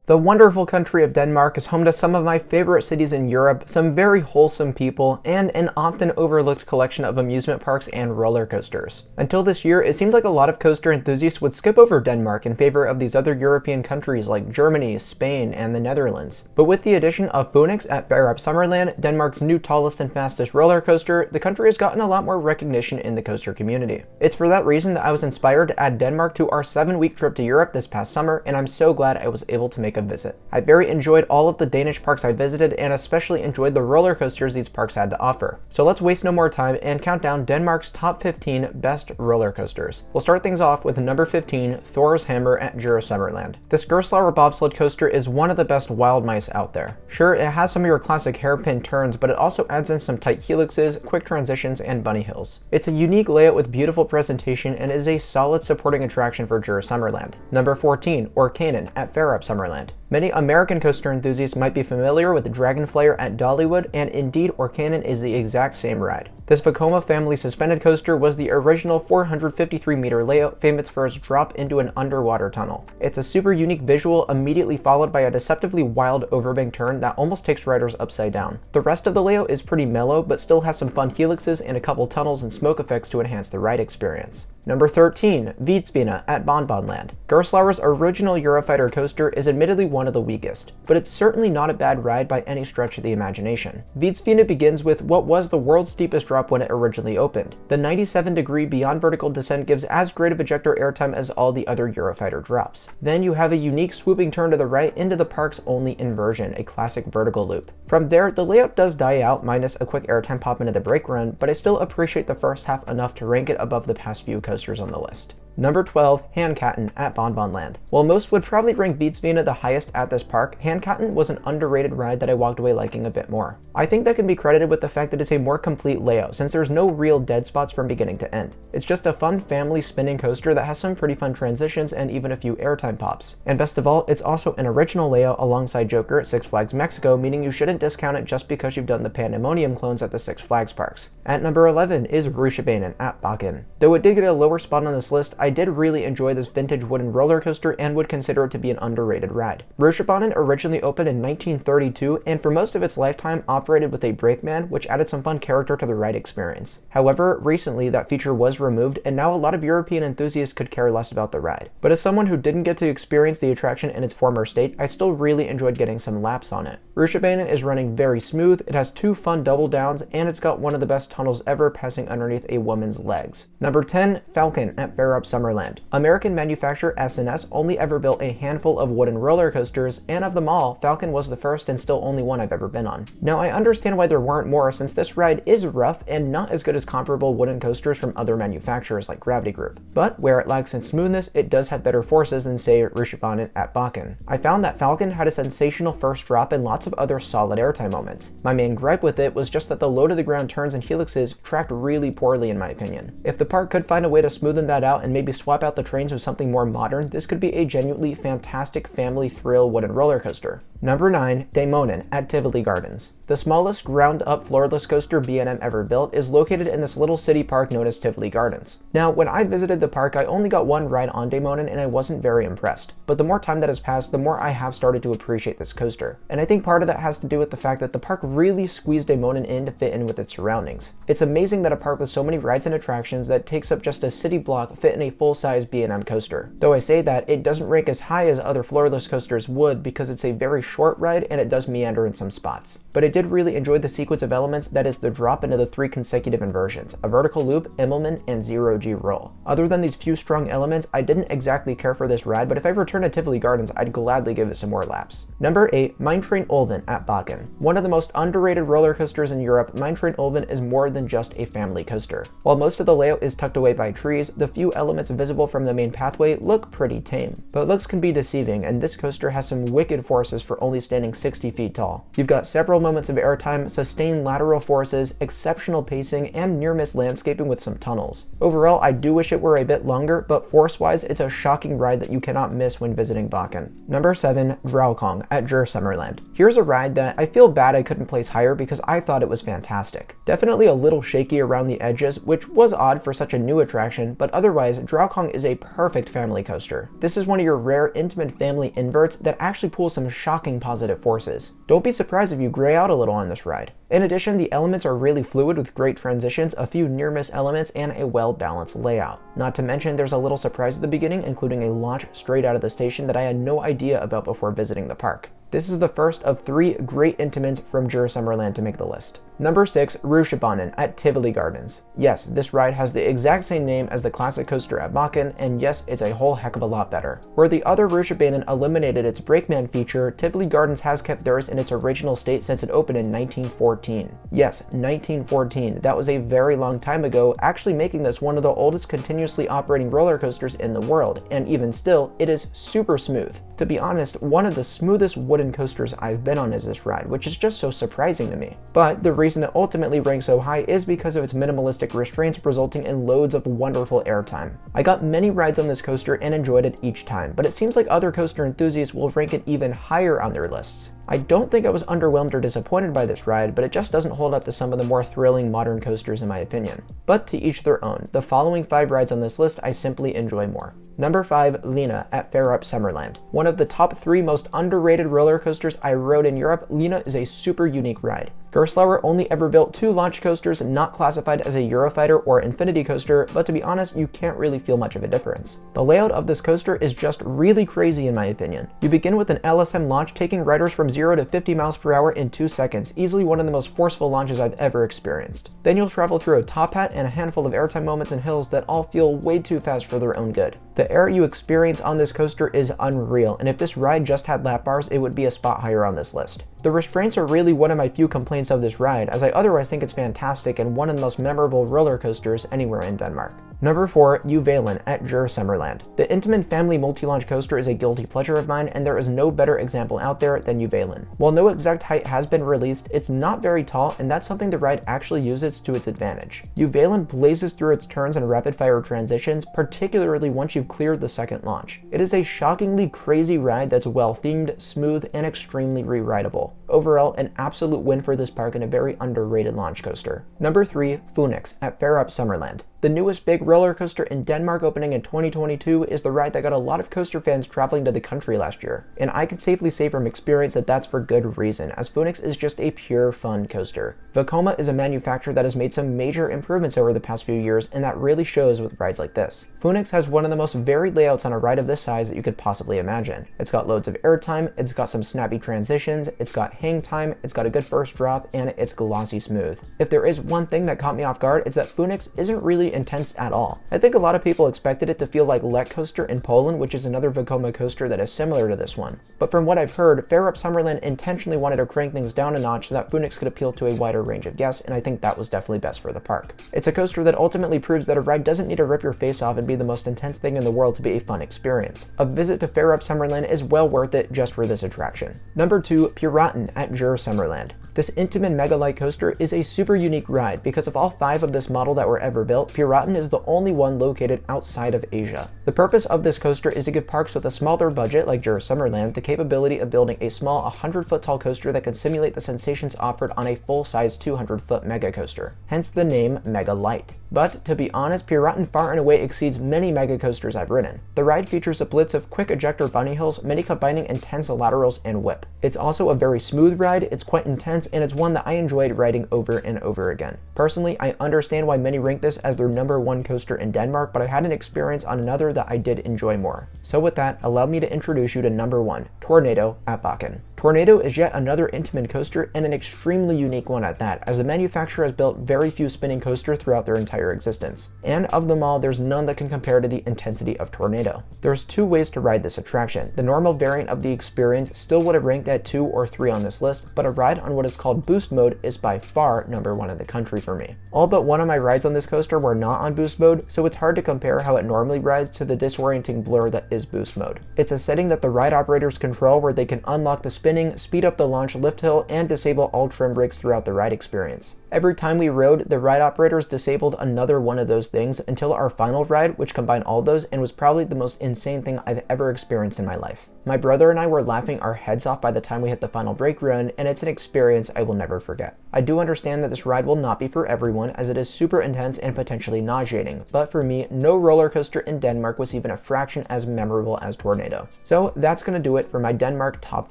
The wonderful country of Denmark is home to some of my favorite cities in Europe, some very wholesome people, and an often overlooked collection of amusement parks and roller coasters. Until this year, it seemed like a lot of coaster enthusiasts would skip over Denmark in favor of these other European countries like Germany, Spain, and the Netherlands. But with the addition of Phoenix at Sommerland, Denmark's new tallest and fastest roller coaster, the country has gotten a lot more recognition in the coaster community. It's for that reason that I was inspired to add Denmark to our 7-week trip to Europe this past summer, and I'm so glad I was able to make a visit. I very enjoyed all of the Danish parks I visited and especially enjoyed the roller coasters these parks had to offer. So let's waste no more time and count down Denmark's top 15 best roller coasters. We'll start things off with number 15, Thor's Hammer at Djurs Sommerland. This Gerstlauer bobsled coaster is one of the best wild mice out there. Sure, it has some of your classic hairpin turns, but it also adds in some tight helixes, quick transitions, and bunny hills. It's a unique layout with beautiful presentation and is a solid supporting attraction for Djurs Sommerland. Number 14, Orkanen at Sommerland. Many American coaster enthusiasts might be familiar with the Dragon Flyer at Dollywood, and indeed Orkanen is the exact same ride. This Vekoma family suspended coaster was the original 453-meter layout, famous for its drop into an underwater tunnel. It's a super unique visual, immediately followed by a deceptively wild overbank turn that almost takes riders upside down. The rest of the layout is pretty mellow, but still has some fun helixes and a couple tunnels and smoke effects to enhance the ride experience. Number 13, Vild-Svinet at BonBon-Land. Gerstlauer's original Eurofighter coaster is admittedly one of the weakest, but it's certainly not a bad ride by any stretch of the imagination. Vild-Svinet begins with what was the world's steepest drop when it originally opened. The 97-degree beyond vertical descent gives as great of ejector airtime as all the other Eurofighter drops. Then you have a unique swooping turn to the right into the park's only inversion, a classic vertical loop. From there, the layout does die out minus a quick airtime pop into the brake run, but I still appreciate the first half enough to rank it above the past few coasters on the list. Number 12, Han-Katten at BonBon-Land. While most would probably rank Vild-Svinet the highest at this park, Han-Katten was an underrated ride that I walked away liking a bit more. I think that can be credited with the fact that it's a more complete layout, since there's no real dead spots from beginning to end. It's just a fun family spinning coaster that has some pretty fun transitions and even a few airtime pops. And best of all, it's also an original layout alongside Joker at Six Flags Mexico, meaning you shouldn't discount it just because you've done the Pandemonium clones at the Six Flags parks. At number 11 is Rutschebanen at Bakken. Though it did get a lower spot on this list, I did really enjoy this vintage wooden roller coaster and would consider it to be an underrated ride. Rutschebanen originally opened in 1932 and for most of its lifetime operated with a brakeman, which added some fun character to the ride experience. However, recently that feature was removed and now a lot of European enthusiasts could care less about the ride. But as someone who didn't get to experience the attraction in its former state, I still really enjoyed getting some laps on it. Rutschebanen is running very smooth, it has 2 fun double downs, and it's got one of the best tunnels ever passing underneath a woman's legs. Number 10, Falcon at Sommerland. American manufacturer S&S only ever built a handful of wooden roller coasters, and of them all, Falcon was the first and still only one I've ever been on. Now I understand why there weren't more, since this ride is rough and not as good as comparable wooden coasters from other manufacturers like Gravity Group. But where it lacks in smoothness, it does have better forces than say Rutschebanen at Bakken. I found that Falcon had a sensational first drop and lots of other solid airtime moments. My main gripe with it was just that the low to the ground turns and helixes tracked really poorly in my opinion. If the park could find a way to smoothen that out and maybe swap out the trains with something more modern, this could be a genuinely fantastic family thrill wooden roller coaster. Number 9, Dæmonen at Tivoli Gardens. The smallest ground-up floorless coaster B&M ever built is located in this little city park known as Tivoli Gardens. Now, when I visited the park, I only got one ride on Dæmonen and I wasn't very impressed. But the more time that has passed, the more I have started to appreciate this coaster. And I think part of that has to do with the fact that the park really squeezed Dæmonen in to fit in with its surroundings. It's amazing that a park with so many rides and attractions that takes up just a city block fit in a full-size B&M coaster. Though I say that, it doesn't rank as high as other floorless coasters would because it's a very short ride and it does meander in some spots. But I did really enjoy the sequence of elements that is the drop into the 3 consecutive inversions, a vertical loop, Immelman, and 0G roll. Other than these few strong elements, I didn't exactly care for this ride, but if I return to Tivoli Gardens, I'd gladly give it some more laps. Number 8, Mine Train Ulven at Bakken. One of the most underrated roller coasters in Europe, Mine Train Ulven is more than just a family coaster. While most of the layout is tucked away by trees, the few elements visible from the main pathway look pretty tame. But looks can be deceiving, and this coaster has some wicked forces for only standing 60 feet tall. You've got several moments of airtime, sustained lateral forces, exceptional pacing, and near-miss landscaping with some tunnels. Overall, I do wish it were a bit longer, but force-wise, it's a shocking ride that you cannot miss when visiting Bakken. Number 7, Draukong at Djurs Sommerland. Here's a ride that I feel bad I couldn't place higher because I thought it was fantastic. Definitely a little shaky around the edges, which was odd for such a new attraction, but otherwise, Draukong is a perfect family coaster. This is one of your rare intimate family inverts that actually pulls some shocking positive forces. Don't be surprised if you gray out a little on this ride. In addition, the elements are really fluid with great transitions, a few near-miss elements, and a well-balanced layout. Not to mention, there's a little surprise at the beginning, including a launch straight out of the station that I had no idea about before visiting the park. This is the first of 3 great intimates from Djurs Sommerland to make the list. Number 6, Rutschebanen at Tivoli Gardens. Yes, this ride has the exact same name as the classic coaster at Bakken, and yes, it's a whole heck of a lot better. Where the other Rutschebanen eliminated its brakeman feature, Tivoli Gardens has kept theirs in its original state since it opened in 1914. Yes, 1914. That was a very long time ago, actually making this one of the oldest continuously operating roller coasters in the world, and even still, it is super smooth. To be honest, one of the smoothest wooden coasters I've been on is this ride, which is just so surprising to me. But the reason it ultimately ranks so high is because of its minimalistic restraints resulting in loads of wonderful airtime. I got many rides on this coaster and enjoyed it each time, but it seems like other coaster enthusiasts will rank it even higher on their lists. I don't think I was underwhelmed or disappointed by this ride, but it just doesn't hold up to some of the more thrilling modern coasters in my opinion. But to each their own. The following 5 rides on this list I simply enjoy more. Number 5, Lina at Farup Sommerland. One of the top 3 most underrated roller coasters I rode in Europe, Lina is a super unique ride. Gerstlauer only ever built 2 launch coasters not classified as a Eurofighter or Infinity coaster, but to be honest, you can't really feel much of a difference. The layout of this coaster is just really crazy in my opinion. You begin with an LSM launch taking riders from 0 to 50 miles per hour in 2 seconds, easily one of the most forceful launches I've ever experienced. Then you'll travel through a top hat and a handful of airtime moments and hills that all feel way too fast for their own good. The air you experience on this coaster is unreal, and if this ride just had lap bars, it would be a spot higher on this list. The restraints are really one of my few complaints of this ride, as I otherwise think it's fantastic and one of the most memorable roller coasters anywhere in Denmark. Number 4, Uvalen at Djurs Sommerland. The Intamin family multi-launch coaster is a guilty pleasure of mine, and there is no better example out there than Uvalen. While no exact height has been released, it's not very tall, and that's something the ride actually uses to its advantage. Uvalen blazes through its turns and rapid-fire transitions, particularly once you've cleared the second launch. It is a shockingly crazy ride that's well-themed, smooth, and extremely re-rideable. Overall, an absolute win for this park and a very underrated launch coaster. Number 3, Phoenix at Farup Sommerland. The newest big roller coaster in Denmark opening in 2022 is the ride that got a lot of coaster fans traveling to the country last year. And I can safely say from experience that that's for good reason, as Phoenix is just a pure fun coaster. Vekoma is a manufacturer that has made some major improvements over the past few years, and that really shows with rides like this. Phoenix has one of the most varied layouts on a ride of this size that you could possibly imagine. It's got loads of airtime, it's got some snappy transitions, it's got hang time, it's got a good first drop, and it's glossy smooth. If there is one thing that caught me off guard, it's that Phoenix isn't really intense at all. I think a lot of people expected it to feel like Lek Coaster in Poland, which is another Vekoma coaster that is similar to this one. But from what I've heard, Farup Sommerland intentionally wanted to crank things down a notch so that Phoenix could appeal to a wider range of guests, and I think that was definitely best for the park. It's a coaster that ultimately proves that a ride doesn't need to rip your face off and be the most intense thing in the world to be a fun experience. A visit to Farup Sommerland is well worth it just for this attraction. Number 2, Piraten at Djurs Sommerland. This Intamin Mega Light coaster is a super unique ride because of all 5 of this model that were ever built, Piraten is the only one located outside of Asia. The purpose of this coaster is to give parks with a smaller budget like Djurs Sommerland the capability of building a small 100-foot tall coaster that can simulate the sensations offered on a full-size 200-foot mega coaster. Hence the name Mega Light. But to be honest, Piraten far and away exceeds many mega coasters I've ridden. The ride features a blitz of quick ejector bunny hills, many combining intense laterals and whip. It's also a very smooth ride, it's quite intense, and it's one that I enjoyed riding over and over again. Personally, I understand why many rank this as their number 1 coaster in Denmark, but I had an experience on another that I did enjoy more. So with that, allow me to introduce you to number 1, Tornado at Bakken. Tornado is yet another Intamin coaster, and an extremely unique one at that, as the manufacturer has built very few spinning coasters throughout their entire existence. And of them all, there's none that can compare to the intensity of Tornado. There's 2 ways to ride this attraction. The normal variant of the experience still would have ranked at 2 or 3 on this list, but a ride on what is called Boost Mode is by far number 1 in the country for me. All but one of my rides on this coaster were not on Boost Mode, so it's hard to compare how it normally rides to the disorienting blur that is Boost Mode. It's a setting that the ride operators control where they can unlock the spin spinning, speed up the launch lift hill, and disable all trim brakes throughout the ride experience. Every time we rode, the ride operators disabled another one of those things until our final ride, which combined all those and was probably the most insane thing I've ever experienced in my life. My brother and I were laughing our heads off by the time we hit the final brake run, and it's an experience I will never forget. I do understand that this ride will not be for everyone, as it is super intense and potentially nauseating, but for me, no roller coaster in Denmark was even a fraction as memorable as Tornado. So that's gonna do it for my Denmark top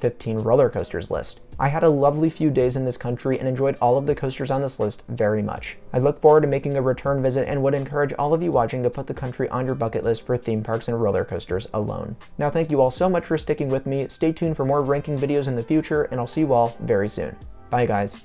15 roller coasters list. I had a lovely few days in this country and enjoyed all of the coasters on this list very much. I look forward to making a return visit and would encourage all of you watching to put the country on your bucket list for theme parks and roller coasters alone. Now, thank you all so much for sticking with me. Stay tuned for more ranking videos in the future, and I'll see you all very soon. Bye guys.